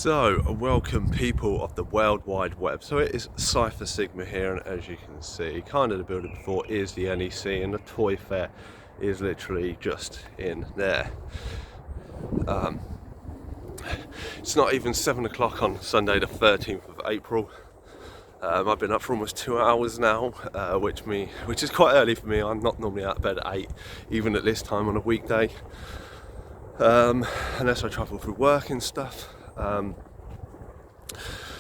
So, welcome people of the World Wide Web. So it is Cypher Sigma here, and as you can see, kind of the building before is the NEC, and the Toy Fair is literally just in there. It's not even 7 o'clock on Sunday the 13th of April. I've been up for almost 2 hours now, which is quite early for me. I'm not normally out of bed at 8, even at this time on a weekday, unless I travel through work and stuff.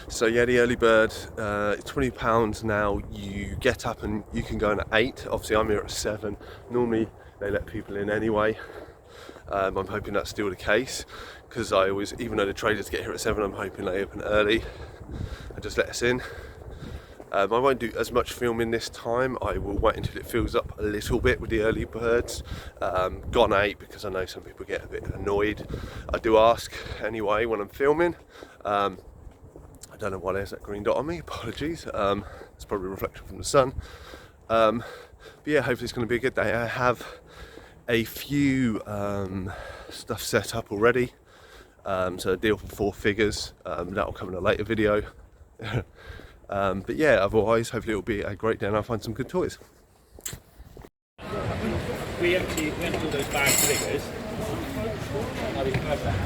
So yeah, the early bird, £20 now. You get up and you can go in at 8. Obviously I'm here at 7. Normally they let people in anyway. I'm hoping that's still the case, because even though the traders get here at 7, I'm hoping they open early and just let us in. I won't do as much filming this time. I will wait until it fills up a little bit with the early birds. Gone 8 because I know some people get a bit annoyed. I do ask anyway when I'm filming. I don't know why there's that green dot on me, apologies. It's probably a reflection from the sun. But yeah, hopefully it's going to be a good day. I have a few stuff set up already. So a deal for 4 figures, that'll come in a later video. But yeah, otherwise, hopefully it'll be a great day and I'll find some good toys. We empty all those bags of figures. I'll be perfect.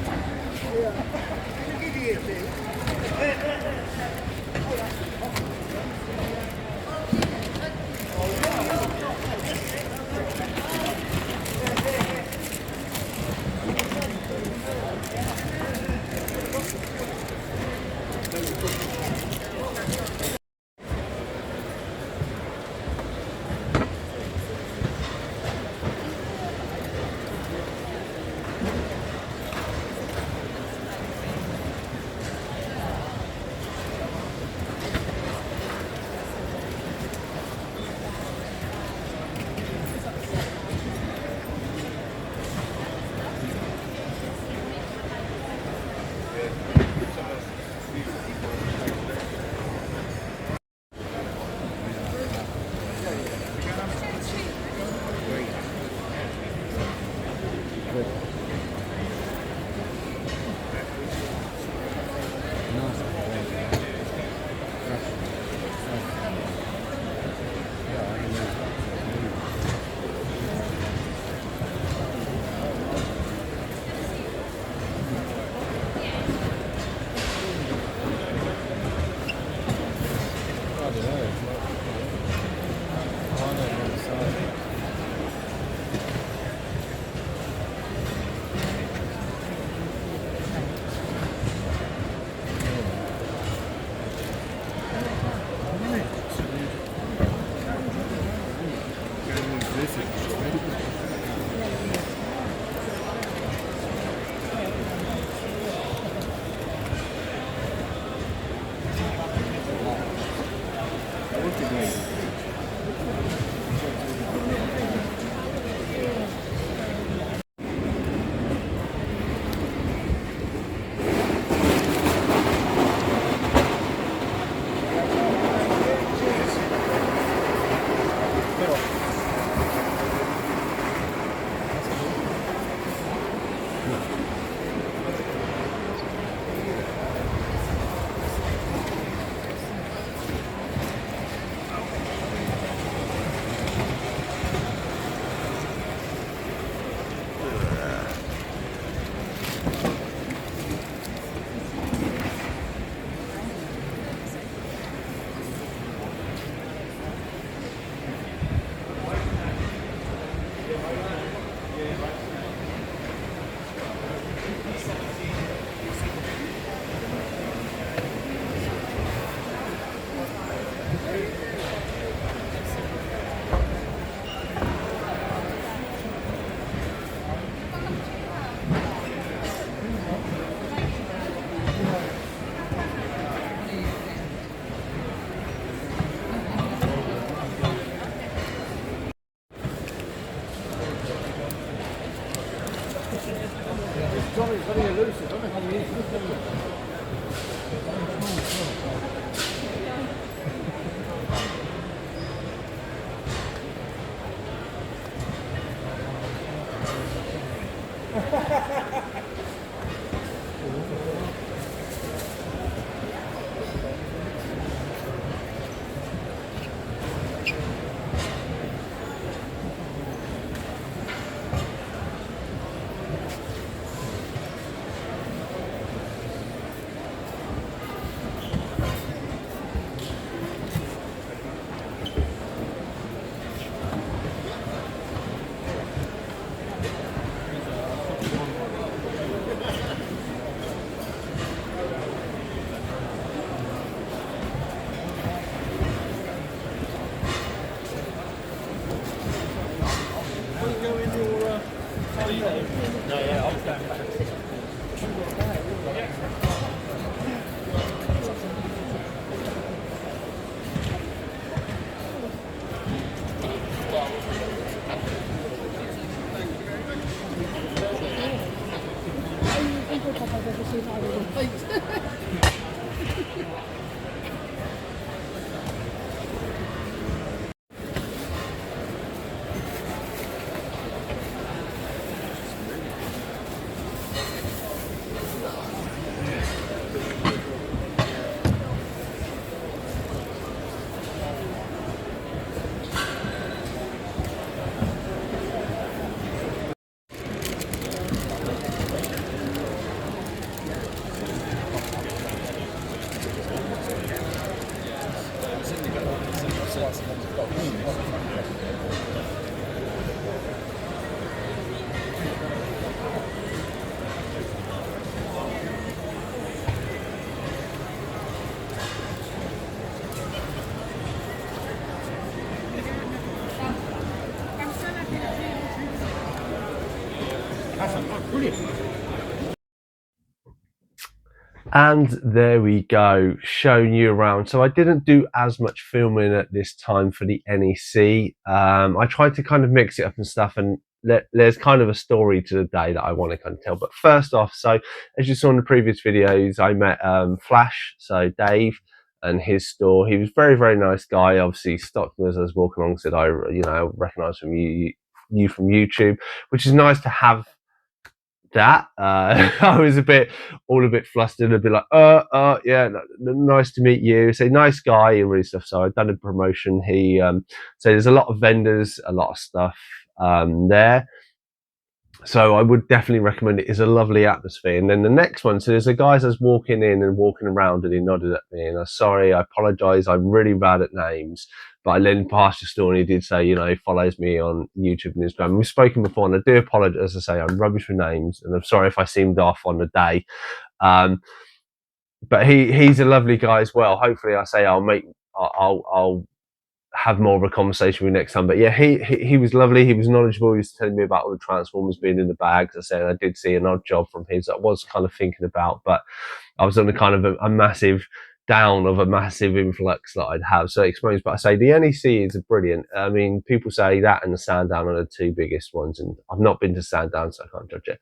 It's very elusive, isn't it? No, yeah, I was going back. And there we go, showing you around. So I didn't do as much filming at this time for the NEC. I tried to kind of mix it up and stuff, and there's kind of a story to the day that I want to kind of tell. But first off, so as you saw in the previous videos, I met Flash, so Dave, and his store. He was very, very nice guy. Obviously stopped me as I was walking along, said I recognise from you from YouTube, which is nice to have that. I was a bit flustered, a bit like, yeah, nice to meet you. Say nice guy and really stuff. So I'd done a promotion. He so there's a lot of vendors, a lot of stuff there. So I would definitely recommend it. It's a lovely atmosphere. And then the next one, so there's a guy that's walking in and walking around, and he nodded at me, and I'm sorry, I apologise, I'm really bad at names. But I then passed the store, and he did say, he follows me on YouTube and Instagram. We've spoken before, and I do apologise. As I say, I'm rubbish with names, and I'm sorry if I seemed off on the day. But he's a lovely guy as well. Hopefully, I'll have more of a conversation with you next time. But yeah, he was lovely. He was knowledgeable. He was telling me about all the Transformers being in the bags. I said I did see an odd job from his that I was kind of thinking about, but I was on a kind of a massive down of a massive influx that I'd have. So it explains. But I say the NEC is brilliant. I mean, people say that and the Sandown are the two biggest ones, and I've not been to Sandown, so I can't judge it.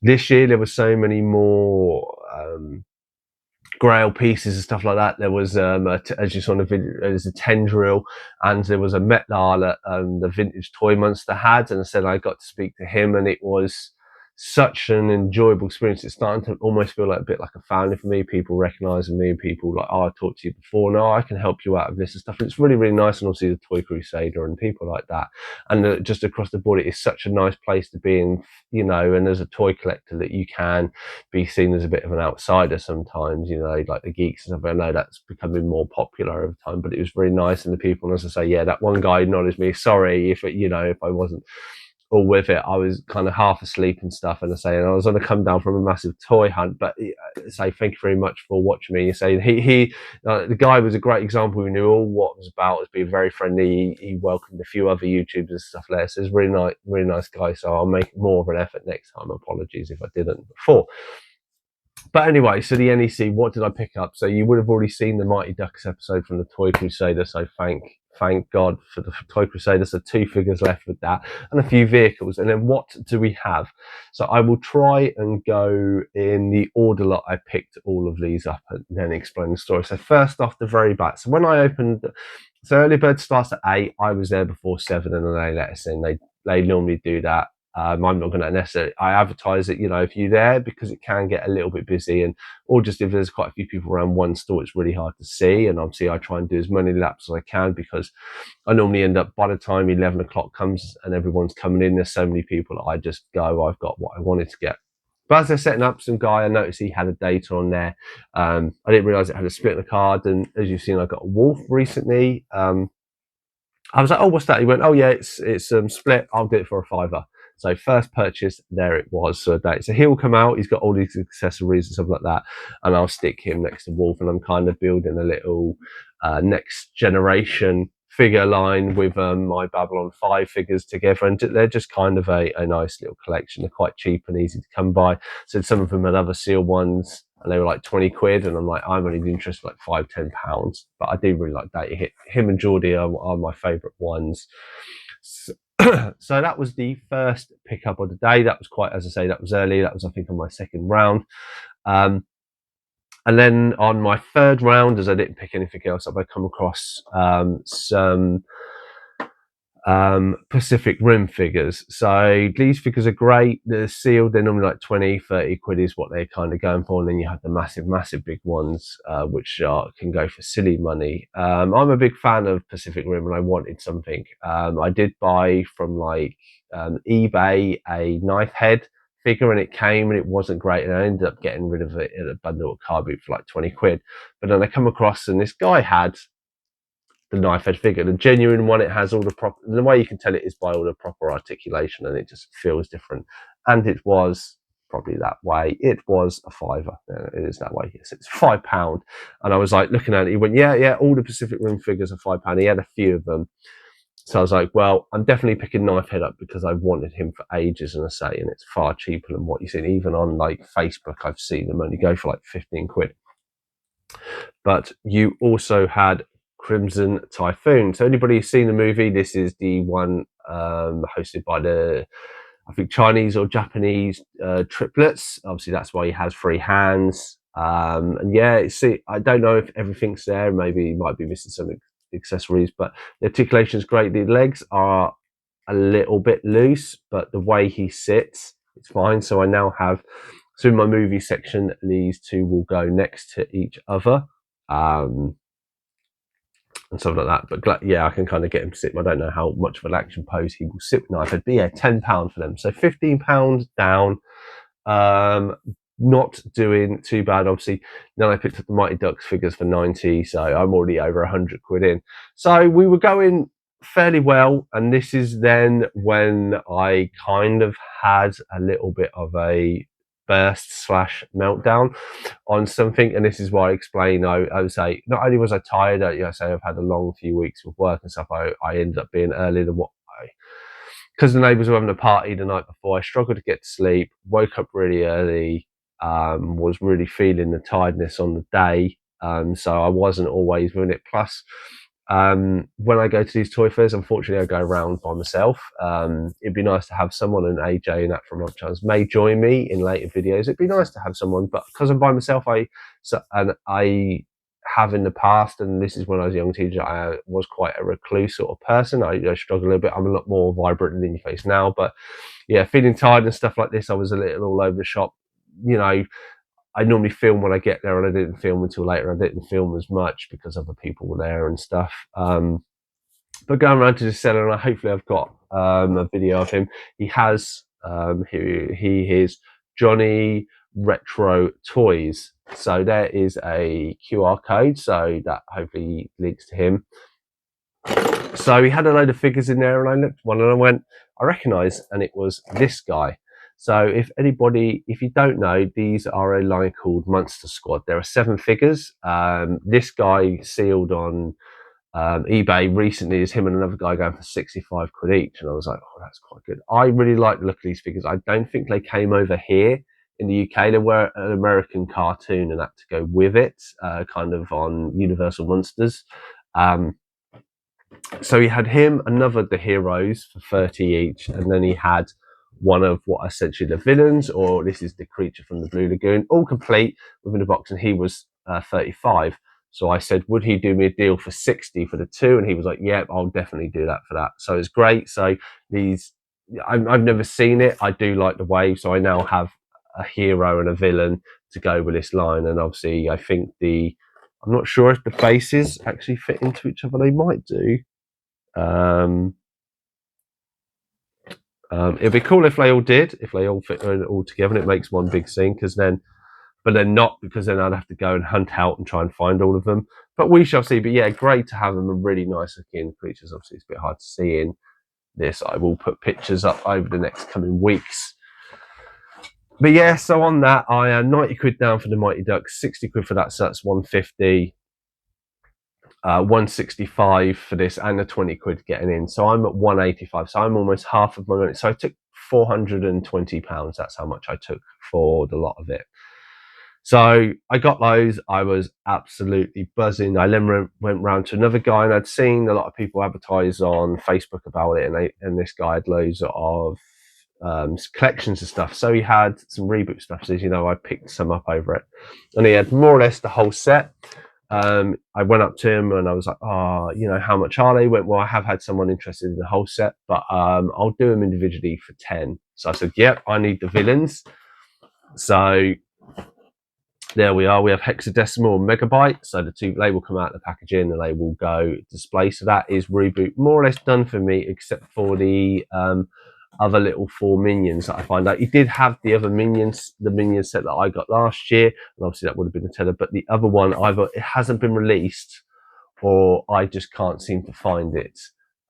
This year there were so many more Grail pieces and stuff like that. There was, as you saw in the video, there was a Tendril, and there was a Metlar that the Vintage Toy Monster had, and I said I got to speak to him, and it was such an enjoyable experience. It's starting to almost feel like a bit like a family for me. People recognising me, people like, oh, I talked to you before, no, I can help you out of this and stuff. And it's really, really nice, and obviously the Toy Crusader and people like that. And just across the board, it is such a nice place to be in, and as a toy collector that you can be seen as a bit of an outsider sometimes, like the geeks and stuff. I know that's becoming more popular over time, but it was very nice. And the people, and as I say, yeah, that one guy acknowledged me. Sorry if if I wasn't all with it. I was kind of half asleep and stuff, and I was on a come down from a massive toy hunt. But say thank you very much for watching me. You say the guy was a great example. He knew all what it was about. Was being very friendly. He welcomed a few other YouTubers and stuff there. So it's really nice guy. So I'll make more of an effort next time. Apologies if I didn't before. But anyway, so the NEC, what did I pick up? So you would have already seen the Mighty Ducks episode from the Toy Crusader. So thank God for the Toy Crusader. So 2 figures left with that, and a few vehicles. And then what do we have? So I will try and go in the order that I picked all of these up and then explain the story. So first off, the very back. So when I opened, so early bird starts at 8. I was there before 7, and then they let us in. They normally do that. I'm not going to necessarily, I advertise it, if you're there, because it can get a little bit busy, and or just if there's quite a few people around one store, it's really hard to see. And obviously I try and do as many laps as I can, because I normally end up, by the time 11 o'clock comes and everyone's coming in, there's so many people that I just go, I've got what I wanted to get. But as they're setting up, some guy, I noticed he had a data on there. I didn't realize it had a split in the card. And as you've seen, I got a Wolf recently. I was like, oh, what's that? He went, oh yeah, it's split. I'll do it for a £5. So first purchase, there it was. So he'll come out. He's got all these accessories and stuff like that, and I'll stick him next to Wolf. And I'm kind of building a little next generation figure line with my Babylon 5 figures together, and they're just kind of a nice little collection. They're quite cheap and easy to come by. So some of them had other seal ones, and they were like 20 quid, and I'm like, I'm only interested in like £5-10, but I do really like that. Him and Geordie are my favourite ones. So, so that was the first pickup of the day. That was quite, as I say, that was early. That was, I think, on my second round. And then on my third round, as I didn't pick anything else up, I come across some Pacific Rim figures. So these figures are great. They're sealed. They're normally like 20-30 quid is what they're kind of going for. And then you have the massive big ones, which can go for silly money. I'm a big fan of Pacific Rim, and I wanted something. I did buy from like eBay a knife head figure, and it came and it wasn't great, and I ended up getting rid of it in a bundle of car boot for like 20 quid. But then I come across, and this guy had the knife head figure, the genuine one. It has all the proper, the way you can tell it is by all the proper articulation, and it just feels different. And it was probably that way. It was a fiver. It is that way. Yes, it's £5. And I was like looking at it, he went, yeah, all the Pacific Rim figures are £5. He had a few of them. So I was like, well, I'm definitely picking Knife Head up because I've wanted him for ages, and I say, and it's far cheaper than what you see. Even on like Facebook, I've seen them only go for like 15 quid. But you also had Crimson Typhoon. So anybody who's seen the movie, this is the one hosted by the, I think, Chinese or Japanese triplets. Obviously, that's why he has 3 hands. And yeah, see, I don't know if everything's there. Maybe he might be missing some accessories, but the articulation is great. The legs are a little bit loose, but the way he sits, it's fine. So I now have, so in my movie section, these two will go next to each other, and stuff like that. But yeah, I can kind of get him to sit. I don't know how much of an action pose he will sit with knife head, but yeah, £10 for them. So £15 down. Not doing too bad. Obviously, then I picked up the Mighty Ducks figures for 90, so I'm already over 100 quid in. So we were going fairly well, and this is then when I kind of had a little bit of a burst / meltdown on something, and this is why I explain. I would say not only was I tired, I say I've had a long few weeks with work and stuff. I ended up being earlier than what because the neighbours were having a party the night before. I struggled to get to sleep, woke up really early, was really feeling the tiredness on the day, so I wasn't always with it. Plus, when I go to these toy fairs, unfortunately I go around by myself. It'd be nice to have someone, and AJ and that from Odd Chance may join me in later videos. It'd be nice to have someone, but because I'm by myself, I have in the past, and this is when I was a young teenager, I was quite a recluse sort of person. I struggle a little bit. I'm a lot more vibrant and in your face now, but yeah, feeling tired and stuff like this, I was a little all over the shop. You know, I normally film when I get there, and I didn't film until later. I didn't film as much because other people were there and stuff. But going around to the seller, and hopefully I've got a video of him. He has, he is Johnny Retro Toys. So there is a QR code, so that hopefully links to him. So he had a load of figures in there, and I looked at one and I went, I recognise, and it was this guy. So if you don't know, these are a line called Monster Squad. There are 7 figures. This guy sealed on eBay recently is him and another guy going for 65 quid each, and I was like, oh, that's quite good. I really like the look of these figures. I don't think they came over here in the UK. They were an American cartoon and that to go with it, kind of on Universal Monsters. So he had him, another of the heroes for 30 each, and then he had one of what essentially the villains, or this is the creature from the Blue Lagoon, all complete within the box, and he was 35. So I said, would he do me a deal for 60 for the 2? And he was like, yeah, I'll definitely do that for that. So it's great. So these, I've never seen it. I do like the wave. So I now have a hero and a villain to go with this line. And obviously I think I'm not sure if the faces actually fit into each other. They might do. It'd be cool if they all did, if they all fit all together and it makes one big scene, but then not, because then I'd have to go and hunt out and try and find all of them. But we shall see. But yeah, great to have them, and really nice looking creatures. Obviously, it's a bit hard to see in this. I will put pictures up over the next coming weeks. But yeah, so on that, I am 90 quid down for the Mighty Ducks, 60 quid for that, so that's 150. 165 for this and the 20 quid getting in. So I'm at 185. So I'm almost half of my money. So I took £420. That's how much I took for the lot of it. So I got those. I was absolutely buzzing. I then went round to another guy, and I'd seen a lot of people advertise on Facebook about it, and this guy had loads of collections of stuff. So he had some Reboot stuff. So, I picked some up over it, and he had more or less the whole set. I went up to him and I was like, how much are they? He went, well, I have had someone interested in the whole set, but I'll do them individually for 10. So I said, yep, I need the villains. So there we are. We have hexadecimal and megabyte. So they will come out of the packaging and they will go display. So that is Reboot more or less done for me, except for the other little 4 minions that I find out. He did have the other minions, the minion set that I got last year, and obviously that would have been a tenner, but the other one either it hasn't been released or I just can't seem to find it.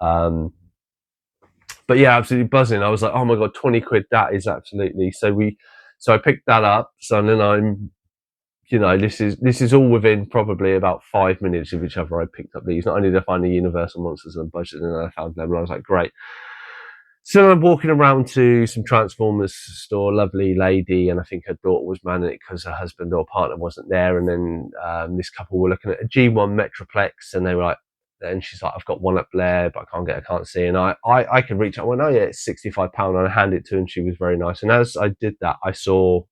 But yeah, absolutely buzzing. I was like, oh my god, 20 quid, that is absolutely. So I picked that up. So then I'm, this is all within probably about 5 minutes of each other. I picked up these. Not only did I find the Universal Monsters and budget, and then I found them, and I was like, great. So I'm walking around to some Transformers store, lovely lady, and I think her daughter was manning it because her husband or partner wasn't there. And then this couple were looking at a G1 Metroplex, and they were like, and she's like, I've got one up there, but I can't see. And I could reach out. I went, oh yeah, it's £65, and I handed it to her, and she was very nice. And as I did that, I saw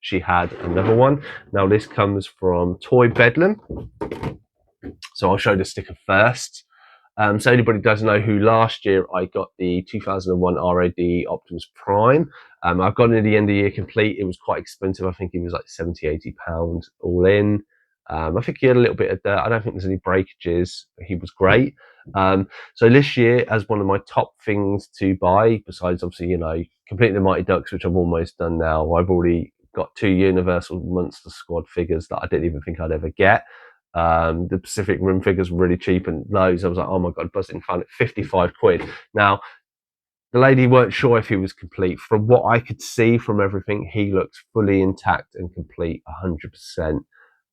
she had another one. Now this comes from Toy Bedlam, so I'll show the sticker first. So anybody doesn't know who last year I got the 2001 RAD Optimus Prime. I've got it at the end of the year complete. It was quite expensive. I think it was like £70-80 all in. I think he had a little bit of dirt. I don't think there's any breakages. He was great. So this year, as one of my top things to buy, besides obviously, completing the Mighty Ducks, which I've almost done now, I've already got 2 Universal Monster Squad figures that I didn't even think I'd ever get. The Pacific Rim figures were really cheap, and those I was like, oh my god, buzzing, found it 55 quid. Now the lady weren't sure if he was complete. From what I could see from everything, he looks fully intact and complete 100%.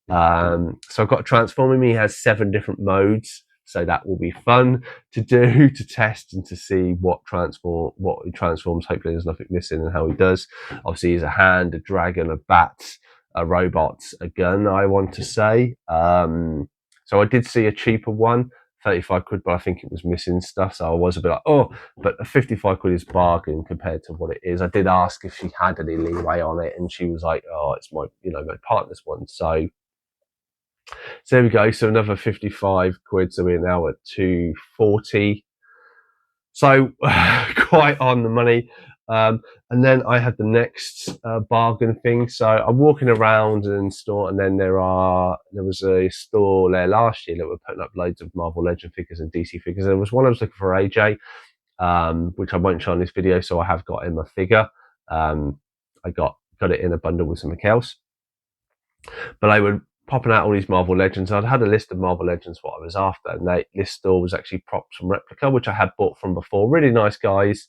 So I've got Transforming. He has 7 different modes, so that will be fun to do, to test and to see what he transforms. Hopefully there's nothing missing and how he does. Obviously he's a hand, a dragon, a bat, a robot, a gun, I want to say. So I did see a cheaper one, 35 quid, but I think it was missing stuff. So I was a bit like, oh, but a 55 quid is bargain compared to what it is. I did ask if she had any leeway on it, and she was like, oh, it's my partner's one. So there we go. So another 55 quid. So we're now at 240. So quite on the money. And then I had the next bargain thing. So I'm walking around in store, and then there was a store there last year that were putting up loads of Marvel Legend figures and DC figures. There was one I was looking for AJ, which I won't show in this video. So I have got him a figure. I got it in a bundle with something else. But they were popping out all these Marvel Legends. I'd had a list of Marvel Legends what I was after, and this store was actually props from Replica, which I had bought from before. Really nice guys.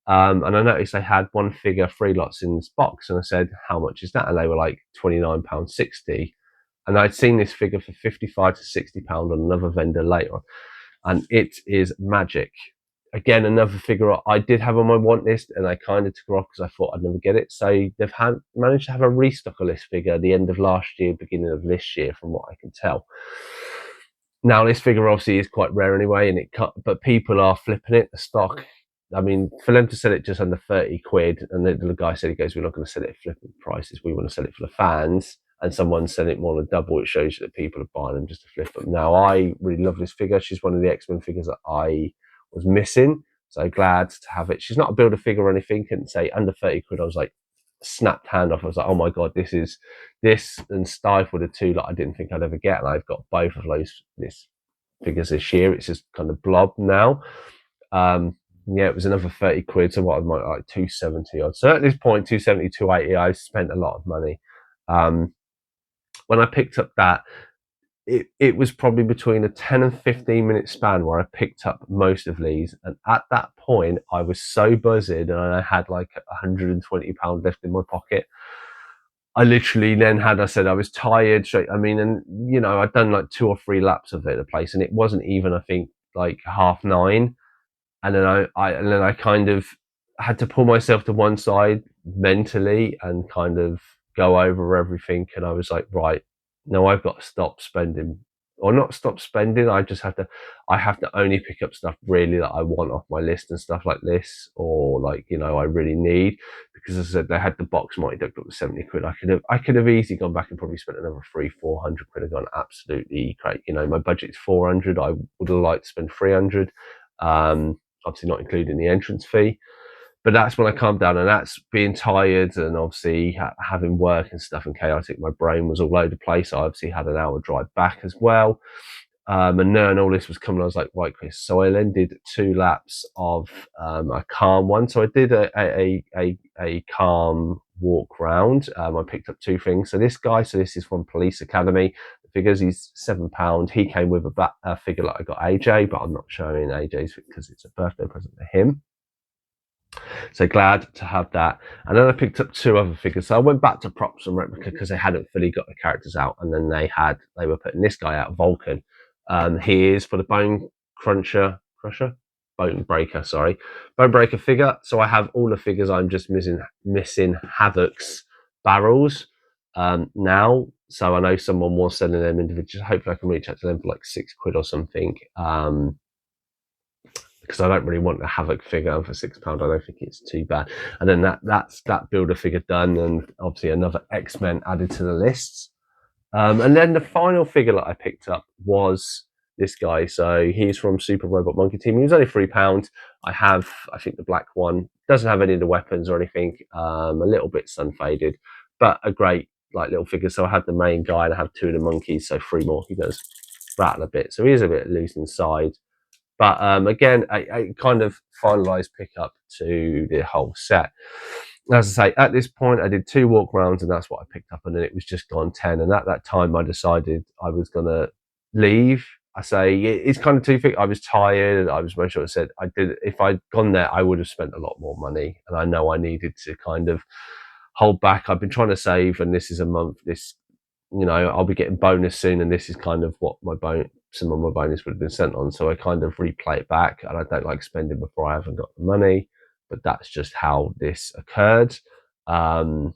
And I noticed they had one figure, 3 lots in this box, and I said, how much is that? And they were like £29.60. And I'd seen this figure for £55 to £60 on another vendor later, and it is magic. Again, another figure I did have on my want list, and I kind of took her off because I thought I'd never get it. So they've managed to have a restock of this figure at the end of last year, beginning of this year, from what I can tell. Now, this figure obviously is quite rare anyway, but people are flipping it. The stock, I mean, for them to sell it just under 30 quid, and the guy said, we're not going to sell it at flipping prices. We want to sell it for the fans. And someone's selling it more than double. It shows you that people are buying them just to flip them. Now, I really love this figure. She's one of the X-Men figures that I was missing, so glad to have it. She's not a builder figure or anything, and say under 30 quid, I was like, snapped hand off. I was like, oh my god, this and Stifle the 2 that I didn't think I'd ever get, and I've got both of those figures this year. It's just kind of blob now. Yeah, it was another 30 quid, so what I might like 270 odd. So at this point, 270, 280, I spent a lot of money. When I picked up that, it was probably between a 10 and 15 minute span where I picked up most of these. And at that point, I was so buzzed, and I had like £120 left in my pocket. I literally then had, I said I was tired. I mean, and you know, I'd done like 2 or 3 laps of it, the place, and it wasn't even, I think, like 9:30. And then I kind of had to pull myself to one side mentally and kind of go over everything. And I was like, right, no, I've got to stop spending, or not stop spending. I have to only pick up stuff really that I want off my list and stuff like this, or like, you know, I really need, because as I said, they had the box Mighty Duck up to 70 quid. I could have easily gone back and probably spent another 300-400 quid and gone absolutely great. You know, my budget's 400. I would have liked to spend 300. Obviously not including the entrance fee, but that's when I calmed down, and that's being tired and obviously having work and stuff and chaotic. My brain was all over the place. I obviously had an hour drive back as well. And then all this was coming, I was like, right, Chris. So I then did 2 laps of a calm one. So I did a calm walk round. I picked up 2 things. So this is from Police Academy. The figures, he's £7. He came with a figure that I got AJ, but I'm not showing AJ's because it's a birthday present for him. So glad to have that. And then I picked up 2 other figures. So I went back to props and replica because they hadn't fully got the characters out. And then they were putting this guy out, Vulcan. He is for the Bone Breaker figure. So I have all the figures. I'm just missing Havoc's barrels now. So I know someone was selling them individually. Hopefully I can reach out to them for like £6 or something. Because I don't really want the Havoc figure, and for £6 I don't think it's too bad. And then that's that builder figure done, and obviously another X-Men added to the lists. And then the final figure that I picked up was this guy. So he's from Super Robot Monkey Team. He was only £3. I think the black one doesn't have any of the weapons or anything. A little bit sun faded, but a great like little figure. So I have the main guy and I have 2 of the monkeys. So 3 more. He does rattle a bit. So he is a bit loose inside. But again, a kind of finalised pickup to the whole set. As I say, at this point, I did 2 walk rounds, and that's what I picked up, and then it was just gone 10. And at that time, I decided I was going to leave. I say it's kind of 2 things. I was tired. I was most sure I said I did. If I'd gone there, I would have spent a lot more money, and I know I needed to kind of hold back. I've been trying to save, and this is a month. You know, I'll be getting bonus soon, and this is kind of what some of my bonus would have been sent on. So I kind of replay it back, and I don't like spending before I haven't got the money, but that's just how this occurred. But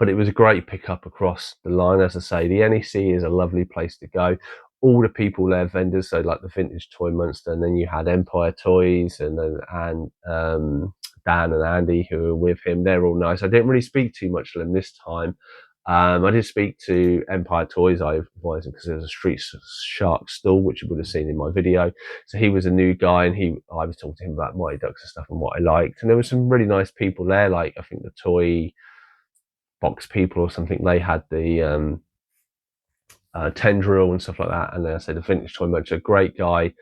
it was a great pickup across the line. As I say, the NEC is a lovely place to go. All the people there, vendors, so like the Vintage Toy Monster, and then you had Empire Toys and Dan and Andy who were with him. They're all nice. I didn't really speak too much to them this time. I did speak to Empire Toys. I advised him because there was a Street Shark stall, which you would have seen in my video. So he was a new guy, and I was talking to him about Mighty Ducks and stuff and what I liked. And there were some really nice people there, like I think the Toy Box people or something. They had the Tendril and stuff like that. And then I say the Vintage Toy Merchant, a great guy.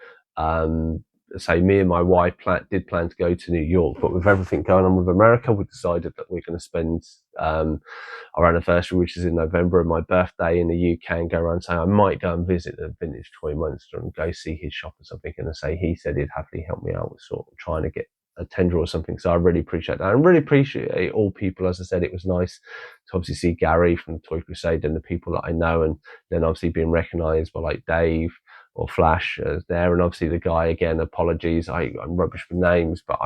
Say me and my wife did plan to go to New York, but with everything going on with America, we decided that we're going to spend our anniversary, which is in November, and my birthday in the UK, and go around. So I might go and visit the Vintage Toy Monster and go see his shop or something. And I say he said he'd happily help me out with sort of trying to get a tender or something. So I really appreciate that. I really appreciate all people. As I said, it was nice to obviously see Gary from Toy Crusade and the people that I know, and then obviously being recognised by like Dave or Flash there, and obviously the guy again. Apologies, I'm rubbish with names, but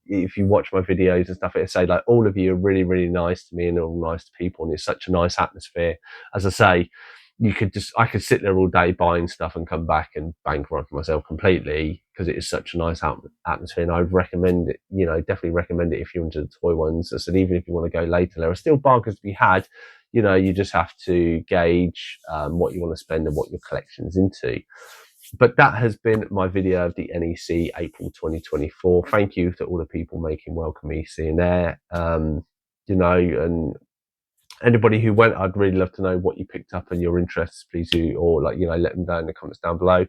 if you watch my videos and stuff, I say like all of you are really, really nice to me and all nice to people, and it's such a nice atmosphere. As I say, I could sit there all day buying stuff and come back and bankrupt myself completely because it is such a nice atmosphere. And I'd recommend it, definitely recommend it if you're into the toy ones. I said, even if you want to go later, there are still bargains to be had. You just have to gauge what you want to spend and what your collection's into. But that has been my video of the NEC April 2024. Thank you to all the people making Welcome EC there. And anybody who went, I'd really love to know what you picked up and your interests, please do, or let them know in the comments down below.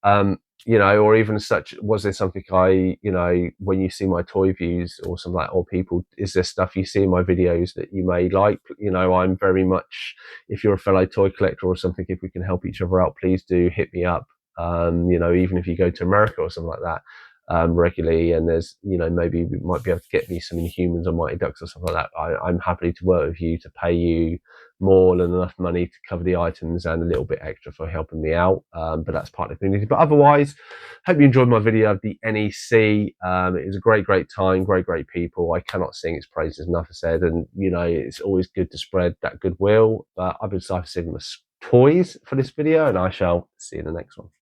Or even such, was there something when you see my toy views or something like, or people, is there stuff you see in my videos that you may like? I'm very much, if you're a fellow toy collector or something, if we can help each other out, please do hit me up. Even if you go to America or something like that. regularly, and there's, you know, maybe we might be able to get me some Inhumans or Mighty Ducks or something like that, I'm happy to work with you to pay you more than enough money to cover the items and a little bit extra for helping me out. But that's part of the community. But otherwise, hope you enjoyed my video of the NEC. It was a great time, great people. I cannot sing its praises enough, I said, and you know, it's always good to spread that goodwill. But I've been Cypher Sigma Toys for this video, and I shall see you in the next one.